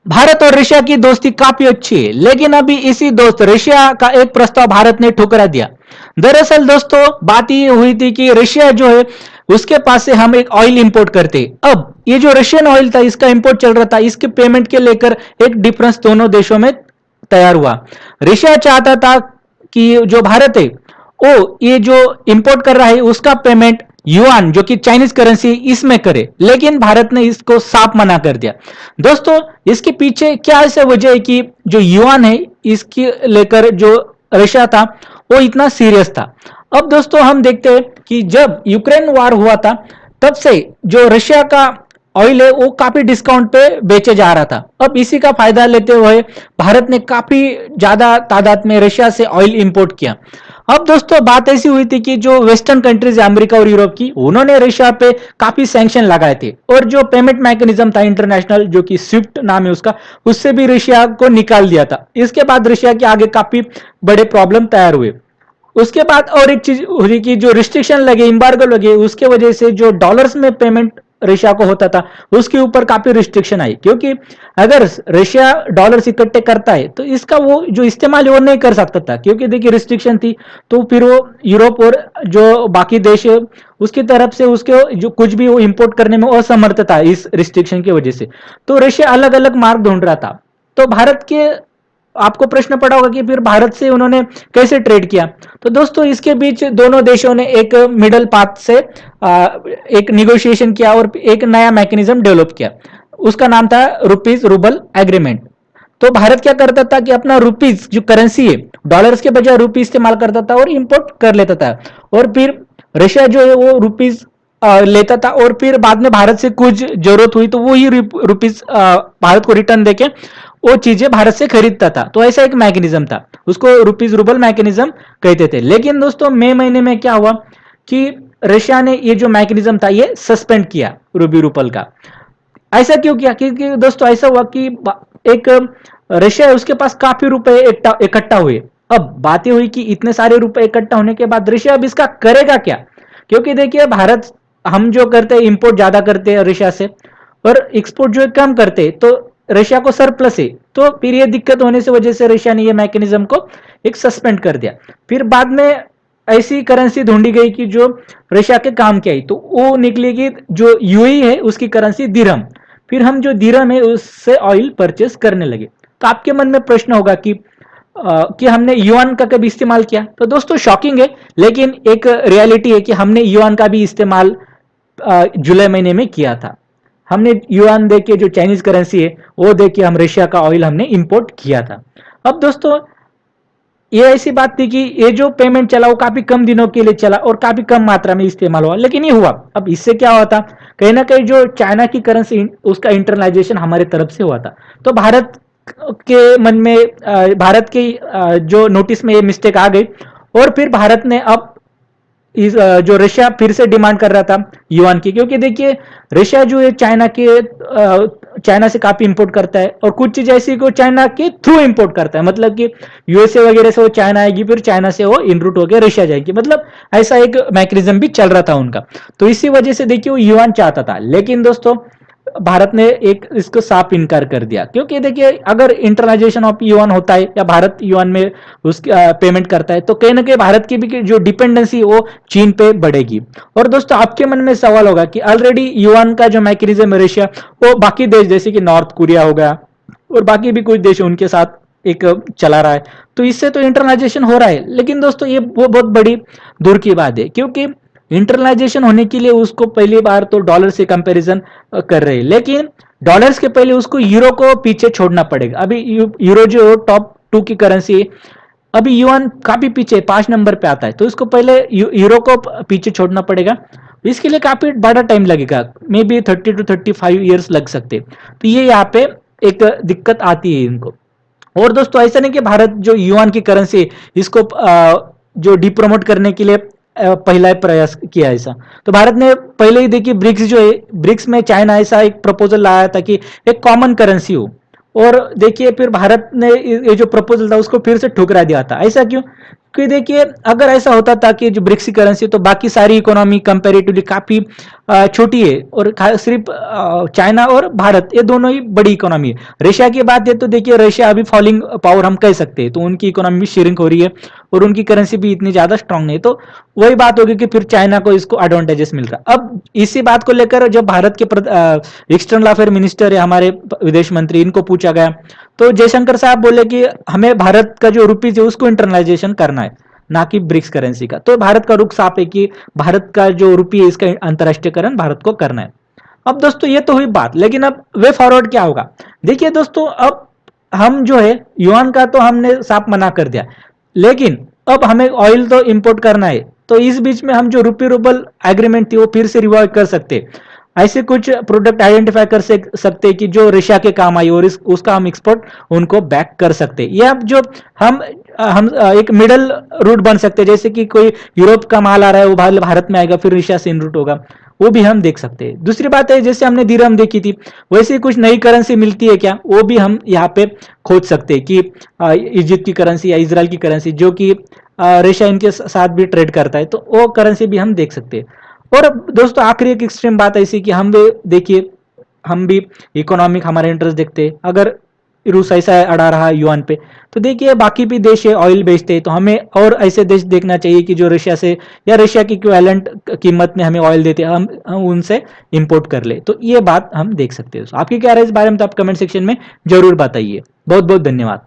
भारत और रशिया की दोस्ती काफी अच्छी है, लेकिन अभी इसी दोस्त रशिया का एक प्रस्ताव भारत ने ठुकरा दिया। दरअसल दोस्तों, बात ये हुई थी कि रशिया जो है उसके पास से हम एक ऑयल इंपोर्ट करते। अब ये जो रशियन ऑयल था इसका इंपोर्ट चल रहा था, इसके पेमेंट के लेकर एक डिफरेंस दोनों देशों में तैयार हुआ। रशिया चाहता था कि जो भारत है वो ये जो इंपोर्ट कर रहा है उसका पेमेंट युआन जो कि चाइनीज करेंसी इसमें करे, लेकिन भारत ने इसको साफ मना कर दिया। दोस्तों, इसके पीछे क्या ऐसा वजह है कि जो युआन है इसके लेकर जो रशिया था वो इतना सीरियस था। अब दोस्तों हम देखते हैं कि जब यूक्रेन वार हुआ था तब से जो रशिया का ऑयल है वो काफी डिस्काउंट पे बेचे जा रहा था। अब इसी का फायदा लेते हुए भारत ने काफी ज्यादा तादाद में रशिया से ऑयल इंपोर्ट किया। अब दोस्तों बात ऐसी हुई थी कि जो वेस्टर्न कंट्रीज अमेरिका और यूरोप की, उन्होंने रशिया पे काफी सैंक्शन लगाए थे और जो पेमेंट मैकेनिज्म था इंटरनेशनल जो कि स्विफ्ट नाम है उसका, उससे भी रशिया को निकाल दिया था। इसके बाद रशिया के आगे काफी बड़े प्रॉब्लम तैयार हुए। उसके बाद और एक चीज हुई कि जो रिस्ट्रिक्शन लगे, इंबार्गो लगे, उसके वजह से जो डॉलर्स में पेमेंट रशिया को होता था उसके ऊपर काफी रिस्ट्रिक्शन आई, क्योंकि अगर रशिया डॉलर्स इकट्ठे करता है तो इसका वो जो इस्तेमाल वो नहीं कर सकता था, क्योंकि देखिए रिस्ट्रिक्शन थी। तो फिर वो यूरोप और जो बाकी देश है उसकी तरफ से उसके जो कुछ भी वो इंपोर्ट करने में असमर्थ था इस रिस्ट्रिक्शन की वजह से। तो रशिया अलग अलग मार्ग ढूंढ रहा था। तो भारत के आपको प्रश्न पड़ा होगा कि फिर भारत से उन्होंने कैसे ट्रेड किया। तो दोस्तों इसके बीच दोनों देशों ने एक मिडल पाथ से एक निगोशिएशन किया और एक नया मैकेनिज्म डेवलप किया। उसका नाम था रुपीज रूबल एग्रीमेंट। तो भारत क्या करता था कि अपना रुपीज जो करेंसी है डॉलर्स के बजाय रुपी इस्तेमाल करता था और इंपोर्ट कर लेता था, और फिर रशिया जो है वो रुपीज लेता था, और फिर बाद में भारत से कुछ जरूरत हुई तो वो ही रुपीज भारत को रिटर्न देके वो चीजें भारत से खरीदता था। तो ऐसा एक मैकेनिज्म था, उसको रुपीज रूबल मैकेनिज्म कहते थे। लेकिन दोस्तों मई महीने में क्या हुआ कि रशिया ने ये जो मैकेनिज्म था ये सस्पेंड किया रूबी रूपल का। ऐसा क्यों किया? क्योंकि दोस्तों ऐसा हुआ कि एक रशिया है उसके पास काफी रुपए इकट्ठा हुए। अब बातें हुई कि इतने सारे रुपए इकट्ठा होने के बाद रशिया अब इसका करेगा क्या? क्योंकि देखिए भारत, हम जो करते हैं इंपोर्ट ज्यादा करते हैं रशिया से और एक्सपोर्ट जो है कम करते हैं, तो रशिया को सरप्लस है। तो फिर ये दिक्कत होने से वजह से रशिया ने ये मैकेनिज्म को एक सस्पेंड कर दिया। फिर बाद में ऐसी करेंसी ढूंढी गई कि जो रशिया के काम की आई, तो वो निकली कि जो यूएई है उसकी करेंसी दिरहम। फिर हम जो दिरहम है उससे ऑयल परचेस करने लगे। तो आपके मन में प्रश्न होगा कि हमने युआन का कभी इस्तेमाल किया? तो दोस्तों शॉकिंग है, लेकिन एक रियलिटी है कि हमने युआन का भी इस्तेमाल जुलाई महीने में किया था। हमने युआन दे के जो चाइनीज करेंसी है वो दे के हम रशिया का ऑयल हमने इंपोर्ट किया था। अब दोस्तों ये ऐसी बात थी कि ये जो पेमेंट चला वो काफी कम दिनों के लिए चला और काफी कम मात्रा में इस्तेमाल हुआ, लेकिन ये हुआ। अब इससे क्या हुआ था, कहीं ना कहीं जो चाइना की करेंसी उसका इंटरनाइजेशन हमारे तरफ से हुआ था। तो भारत के मन में भारत के जो नोटिस में ये मिस्टेक आ गई, और फिर भारत ने अब इस जो रशिया फिर से डिमांड कर रहा था युआन की, क्योंकि देखिए रशिया जो है चाइना से काफी इंपोर्ट करता है, और कुछ चीज ऐसी को चाइना के थ्रू इंपोर्ट करता है, मतलब कि यूएसए वगैरह से वो चाइना आएगी, फिर चाइना से वो इनरूट होकर रशिया जाएगी। मतलब ऐसा एक मैकेनिज्म भी चल रहा था उनका। तो इसी वजह से देखिए वो युआन चाहता था, लेकिन दोस्तों भारत ने एक इसको साफ इनकार कर दिया, क्योंकि देखिए अगर इंटरनाइजेशन ऑफ युआन होता है या भारत युआन में उसकी पेमेंट करता है तो कहीं ना कहीं भारत की भी जो डिपेंडेंसी वो चीन पे बढ़ेगी। और दोस्तों आपके मन में सवाल होगा कि ऑलरेडी युआन का जो मैकेनिज्म है रशिया वो बाकी देश जैसे कि नॉर्थ कोरिया हो गया और बाकी भी कुछ देश उनके साथ एक चला रहा है, तो इससे तो इंटरनाइजेशन हो रहा है। लेकिन दोस्तों ये बहुत बड़ी दूर की बात है, क्योंकि इंटरनाइजेशन होने के लिए उसको पहली बार तो डॉलर से कंपैरिजन कर रहे हैं, लेकिन डॉलर्स के पहले उसको यूरो को पीछे छोड़ना पड़ेगा। अभी यूरो जो टॉप 2 की करेंसी है, अभी युआन काफी पीछे 5 नंबर पे आता है, तो इसको पहले यूरो को पीछे छोड़ना पड़ेगा। इसके लिए काफी बड़ा टाइम लगेगा, मे बी 30 to 35 ईयर्स लग सकते। तो ये यहाँ पे एक दिक्कत आती है इनको। और दोस्तों ऐसा नहीं कि भारत जो युआन की करेंसी इसको जो डिप्रोमोट करने के लिए पहला प्रयास किया ऐसा। तो भारत ने पहले ही देखिए ब्रिक्स जो है, ब्रिक्स में चाइना ऐसा एक प्रपोजल लाया था कि एक कॉमन करेंसी हो, और देखिए फिर भारत ने ये जो प्रपोजल था उसको फिर से ठुकरा दिया था। ऐसा क्यों? कि देखिए अगर ऐसा होता था कि जो ब्रिक्स की करेंसी, तो बाकी सारी इकोनॉमी कंपैरेटिवली काफी छोटी है, और सिर्फ चाइना और भारत ये दोनों ही बड़ी इकोनॉमी है। रशिया की बात है तो देखिए रशिया अभी फॉलिंग पावर हम कह सकते हैं, तो उनकी इकोनॉमी भी श्रिंक हो रही है और उनकी करेंसी भी इतनी ज्यादा स्ट्रांग नहीं, तो वही बात होगी कि फिर चाइना को इसको एडवांटेजेस मिल रहा। अब इसी बात को लेकर जब भारत के एक्सटर्नल अफेयर मिनिस्टर है हमारे विदेश मंत्री, इनको पूछा गया, तो जयशंकर साहब बोले कि हमें भारत का जो रुपीज है उसको इंटरनलाइजेशन करना है, ना कि ब्रिक्स करेंसी का। तो भारत का रुख साफ है कि भारत का जो रुपये है इसका अंतरराष्ट्रीयकरण भारत को करना है। अब दोस्तों ये तो हुई बात, लेकिन अब वे फॉरवर्ड क्या होगा? देखिए दोस्तों, अब हम जो है युआन का तो हमने साफ मना कर दिया, लेकिन अब हमें ऑयल तो इंपोर्ट करना है, तो इस बीच में हम जो रुपये रूबल एग्रीमेंट थी वो फिर से रिवाइव कर सकते। ऐसे कुछ प्रोडक्ट आइडेंटिफाई कर सकते कि जो रशिया के काम आई और उसका हम एक्सपोर्ट उनको बैक कर सकते, या जो हम एक मिडल रूट बन सकते, जैसे कि कोई यूरोप का माल आ रहा है वो भारत में आएगा, फिर रशिया से इन रूट होगा, वो भी हम देख सकते हैं। दूसरी बात है, जैसे हमने दिरहम देखी थी, वैसे कुछ नई करेंसी मिलती है क्या, वो भी हम यहाँ पे खोज सकते हैं कि इजिप्ट की करेंसी या इजराइल की करेंसी जो कि रशिया इनके साथ भी ट्रेड करता है, तो वो करेंसी भी हम देख सकते हैं। और दोस्तों आखिरी एक एक्सट्रीम बात ऐसी कि हम देखिए हम भी इकोनॉमिक हमारे इंटरेस्ट देखते हैं, अगर रूस ऐसा अड़ा रहा है युआन पे, तो देखिए बाकी भी देश है ऑयल बेचते हैं, तो हमें और ऐसे देश देखना चाहिए कि जो रशिया से या रशिया की इक्विवेलेंट कीमत में हमें ऑयल देते हैं, हम उनसे इंपोर्ट कर ले। तो ये बात हम देख सकते हैं। आपकी क्या राय इस बारे में, तो आप कमेंट सेक्शन में जरूर बताइए। बहुत बहुत धन्यवाद।